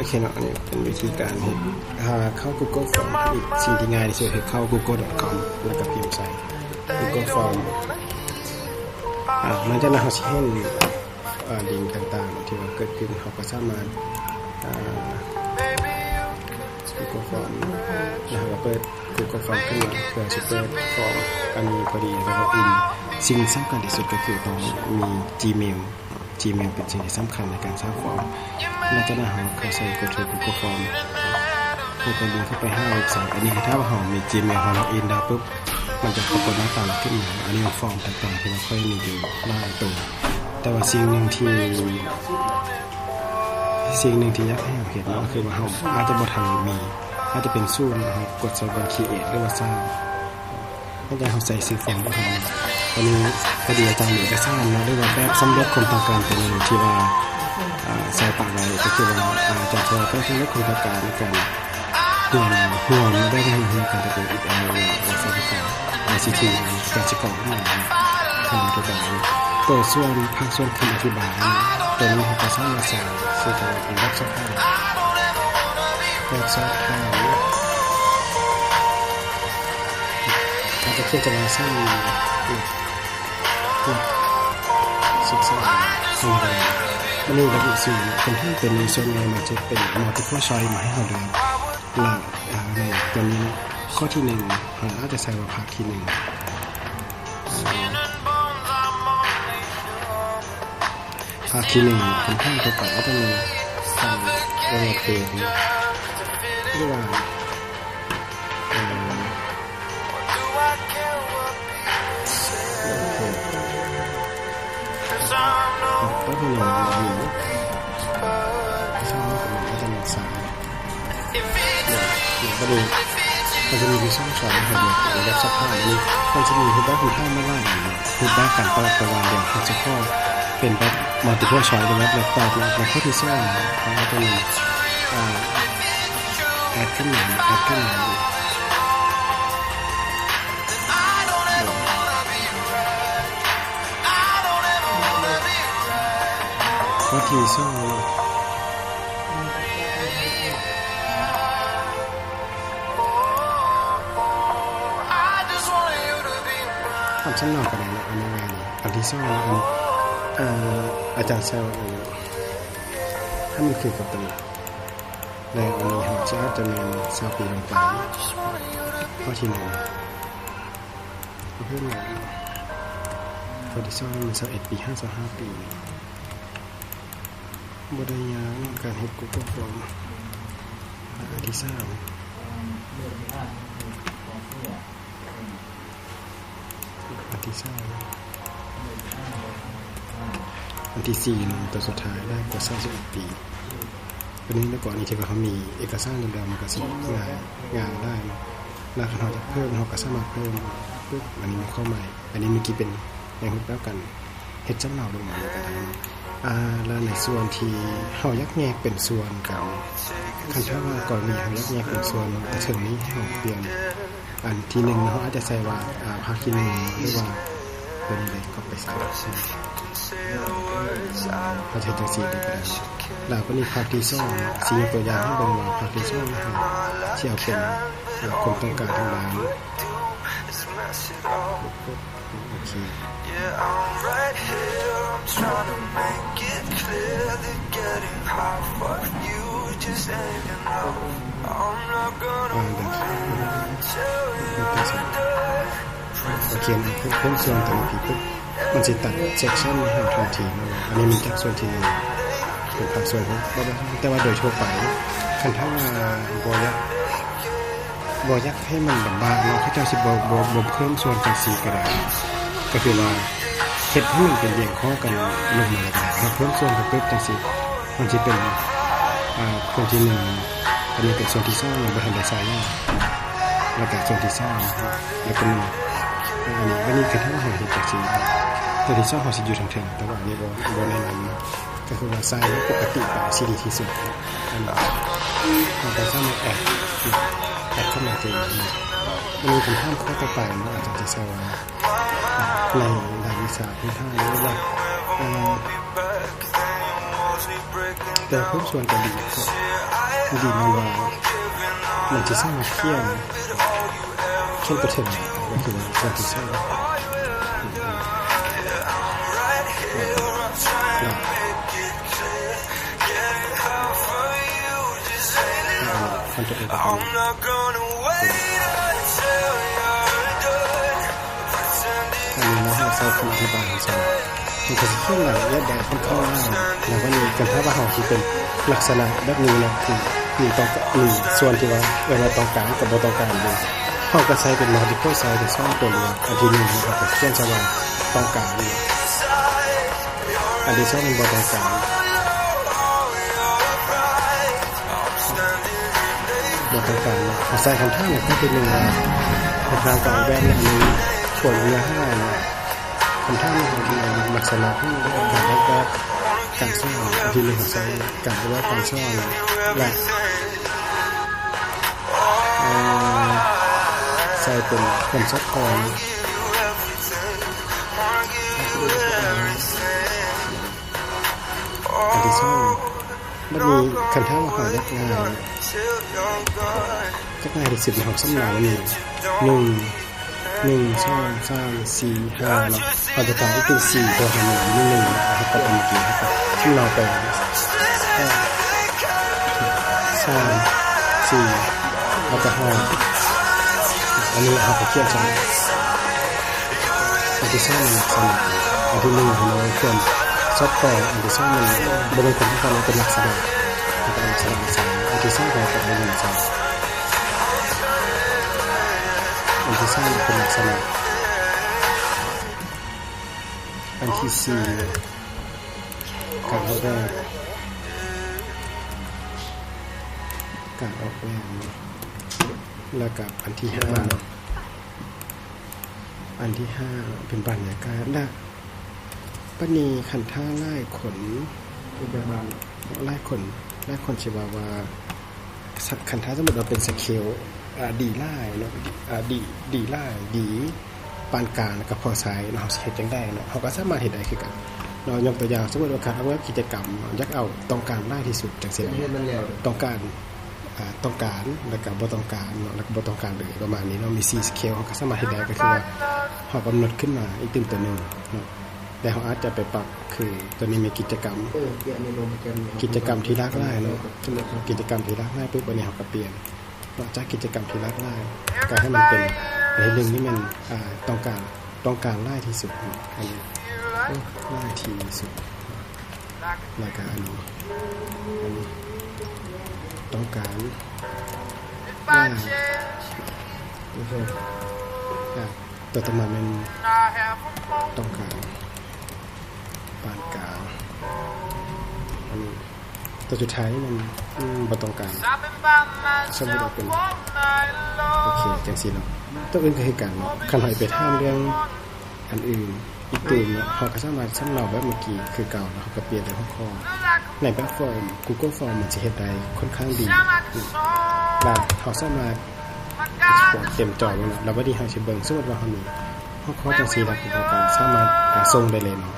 เคเนาะนี่เป็นวิธีการเข้า Google Form อีกสิ่งที่ง่ายที่สุดคือเข้า google.com แล้วก็พิมพ์ใส่ Google Form มันจะนำเราเห็นลิงก์ต่างๆที่ว่าเกิดขึ้นเขาก็สามารถGoogle Form นะครับเปิด Google Form ขึ้นมาเพื่อจะเปิดฟอร์มอันนี้พอดีแล้วก็สิ่งสำคัญที่สุดก็คือต้องมี Gmail เป็นสิ่งที่สำคัญในการสร้างฟอร์มและจากนั้นเราเข้าใส่ Google Form ผู้คนลิงก์เข้าไป5เว็บไซต์อันนี้ถ้าว่าเรามี Gmail เราล็อกอินได้ปุ๊บมันจะปรากฏหน้าตาขึ้นมาอันนี้ฟอร์มต่างๆที่เราค่อยมีอยู่หน้าตัวแต่ว่าสิ่งหนึ่งที่อยากให้เราเห็นก็คือว่าเราอาจจะบ่ทันมีอาจจะเป็นสู้นะครับกดใส่บน create หรือว่าสร้างถ้าเราใส่ซื้อฟอร์มก็ทำตอนนี้พอดีอาจารย์เอกสารนะหรือว่าแบบสำเร็จความต้องการตัวนึงที่ว่าใส่ปากไว้ก็คือว่าจะใช้ก็สำเร็จความต้องการในการหัวมาได้ในการจะเป็นอีกอันนึงและสำคัญICT การจัดการทั้งหมดทำตัวแบบตัวส่วนภาคส่วนคำอธิบายตัวนี้เราจะสร้างมาใส่สื่อการเป็นแบบสอบถามเราจะเขียนจะมาสร้างศึกษาสิ่งใดมันมีระบุสิ่งคนที่เป็นในส่วนใดมันจะเป็น multiple choice มาให้เราเลือกและในตัวนี้ข้อที่1เราอาจจะใส่ว่าภาคที่1ภาคที่1เป็นภาคตัวไปก็จะมีการเรียกเพลงหรือว่าก็คืออย่างนี้ช่องนี้ก็จะมีสายประเด็นมันจะมีช่อง2ให้ดูแบบสภาพนี้มันจะมีรูปแบบของท่าไม่ว่ารูปแบบการตอบประวัติเดี๋ยวเขาจะข้อเป็นแบบ multiple choice เป็นแบบตอบในข้อที่2เขาจะมีแอดขึ้นมาข้อที่2ฉันนอกกันนะอันนี้ไงอันที่2อาจารย์แซวถ้ามันคือกับตลาดในอันนี้เราจะมี20 ปีลงไปข้อที่1เพื่อนข้อที่2มัน21 ปี55 ปีบทยางการเฮ็ด Google Form อันที่3อันที่4ตัวสุดท้ายได้กว่า31 ปีวันนี้แล้วก่อนนี้ที่เขามีเอกสารเดิมๆมันก็สิงานได้แล้วเขาจะเพิ่มเขาก็สามารถเพิ่มปุ๊บอันนี้มีข้อใหม่อันนี้เมื่อกี้เป็นในรูปแบบกันเฮ็ดจำเนาลงมากันแล้วในส่วนที่เขายักแยกเป็นส่วนกันคันถ้าว่าก่อนนี้เขายักแยกเป็นส่วนแต่ถึงนี้ให้เราเปลี่ยนอันที่1เขาอาจจะใส่ว่าภาคที่1หรือว่าเป็นอะไรก็ไปใส่เขาจะจังซี่ได้ก็ได้แล้วก็นี่ภาคที่2สิยกตัวอย่างให้เบิ่งว่าภาคที่2นะครับที่เอาเป็นคนต้องการทางด้านโอเคโอเคนะเพิ่มส่วนแต่ละปีปุ๊บมันจะตัดเซกชันให้เราทันทีอันนี้มีจากส่วนที่เป็นภาคส่วนของแต่ว่าโดยทั่วไปคันถ้าว่าบ่อยากให้มันบางๆเนาะเขาจะสิบ่เพิ่มส่วนจังซี่ก็ได้ก็คือว่าเฮ็ดให้มันเป็นเรียงข้อกันลงมาก็ได้เพิ่มส่วนปุ๊บจังซี่มันสิเป็นส่วนที่1อันนี้เป็นส่วนที่2เราบ่ทันได้ใส่แล้วก็ส่วนที่3แล้วก็อันนี้คือถ้าเราเฮ็ดจังซี่ตัวที่2เฮาสิอยู่ทางถึงแต่ว่าอันนี้บ่แนะนำก็คือว่าใส่ปกติก็สิดีที่สุดอันนี้เราจะสามารถแอดเข้ามาเป็นมันมีคำถามข้อต่อไปเนาะอาจารย์จะใช้ว่าในรายวิชาพื้นฐานหรือว่าแต่เพิ่มส่วนกันดี ดีมันว่ามันจะสร้างเที่ยงตัวถึงก็คือว่าจะสร้างมันจะเป็นแบบนี้อันนี้นะเราใช้คำอธิบายใช่มันจะเขียนหลังแยกแยะค่อนข้างง่ายแล้วก็มีกันถ้าว่าเราที่เป็นลักษณะแบบนี้นะคือมีส่วนที่ว่าเวลาต้องการกับบ่ต้องการเลยเขาก็ใช้เป็น multiple size เป็นช่องตัวเลือกอันที่หนึ่งนะครับเขียนจะว่าต้องการอันที่สองเป็นบ่ต้องการเขาใส่คำท่าเนี่ยก็เป็นหนึ่งคำท่ากับแว่นเนี่ยมีส่วนเนื้อห้าคำท่าเนี่ยเป็นลักษณะที่การแล้วก็การสร้างที่หนึ่งของใช้การว่าการสร้างและใส่เป็นคนซับคอนอันที่สองมันมีคำท่าว่าหอยยักษ์ง่ายที่สุดของสำนักนี่1 2 3 4 5เนาะเอาไปต่ออีกเป็น4ตัวหนึ่งนี่1กับเมื่อกี้ครับที่เราไป3 4แล้วก็5อันนี้เอาไปเขียนใช่อันที่2มันสำนักอันที่1ของเราเขียนซอฟต์แวร์อันที่2มันบริเวณคนที่เขาเป็นลักษณะอันที่3ของเป็นลักษณะอันที่สร้างเป็นลักษณะอันที่สี่การออกแบบแล้วกับอันที่ห้าเป็นบรรยากาศและปณีขันท่าไล่ขนไล่ขนชิบาวาขันท่าสมมติเราเป็นสเกลดีไล่เนาะดีไล่ดีปานกลางกับพอสายเนาะเฮ็ดจังได้เนาะเฮาก็สามารถเฮ็ดได้คือกันเนาะยกตัวอย่างสมมุติว่าเอากิจกรรมอยากเอาต้องการได้ที่สุดจังซี่ต้องการแล้วก็บ่ต้องการเนาะแล้วก็บ่ต้องการเลยประมาณนี้เนาะมี4สเกลเฮาก็สามารถเฮ็ดได้ก็คือว่าเฮากำหนดขึ้นมาอีกตัวนึงเนาะแต่เฮาอาจจะไปปรับคือตัวนี้มีกิจกรรมที่หลากหลายเนาะสมมุติกิจกรรมที่หลากหลายปุ๊บอันนี้เฮาก็เปลี่ยนจากกิจกรรมที่หลากหลายก็ให้มันเป็นในเรื่องนี้มันต้องการหลายที่สุดอันนี้หลายที่สุดแล้วก็อันนี้ต้องการตัวต่อมามันต้องการปานกลางอันนี้ตัวสุดท้ายมันบ่ต้องการสมมุติว่าเป็นโอเคจังซี่เนาะตัวอื่นก็คือกันเนาะคันให้ไปถามเรื่องอันอื่นอีกตัวเนาะเฮาก็สามารถสำเนาแบบเมื่อกี้คือเก่าแล้วเฮาก็เปลี่ยนในหัวข้อในแบบฟอร์ม Google Form มันสิเฮ็ดได้ค่อนข้างดีแล้วเฮาสามารถเต็มจอไว้เนาะแล้วบัดนี้เฮาสิเบิ่งสมมุติว่าเฮามีหัวข้อจังซี่แล้วก็สามารถส่งได้เลยเนาะ